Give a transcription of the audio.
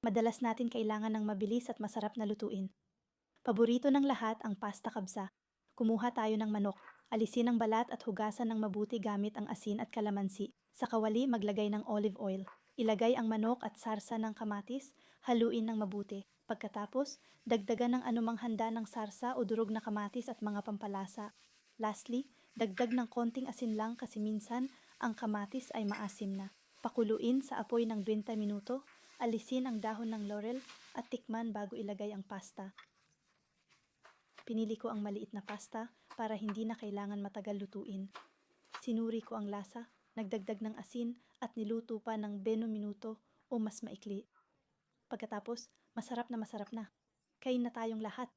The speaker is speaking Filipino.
Madalas natin kailangan ng mabilis at masarap na lutuin. Paborito ng lahat ang pasta kabsa. Kumuha tayo ng manok, alisin ang balat at hugasan ng mabuti gamit ang asin at kalamansi. Sa kawali, maglagay ng olive oil. Ilagay ang manok at sarsa ng kamatis, haluin ng mabuti. Pagkatapos, dagdagan ng anumang handa ng sarsa o durog na kamatis at mga pampalasa. Lastly, dagdag ng konting asin lang kasi minsan ang kamatis ay maasim na. Pakuluin sa apoy ng 20 minuto, alisin ang dahon ng laurel at tikman bago ilagay ang pasta. Pinili ko ang maliit na pasta para hindi na kailangan matagal lutuin. Sinuri ko ang lasa, nagdagdag ng asin at niluto pa ng 20 minuto o mas maikli. Pagkatapos, masarap na masarap na. Kain na tayong lahat.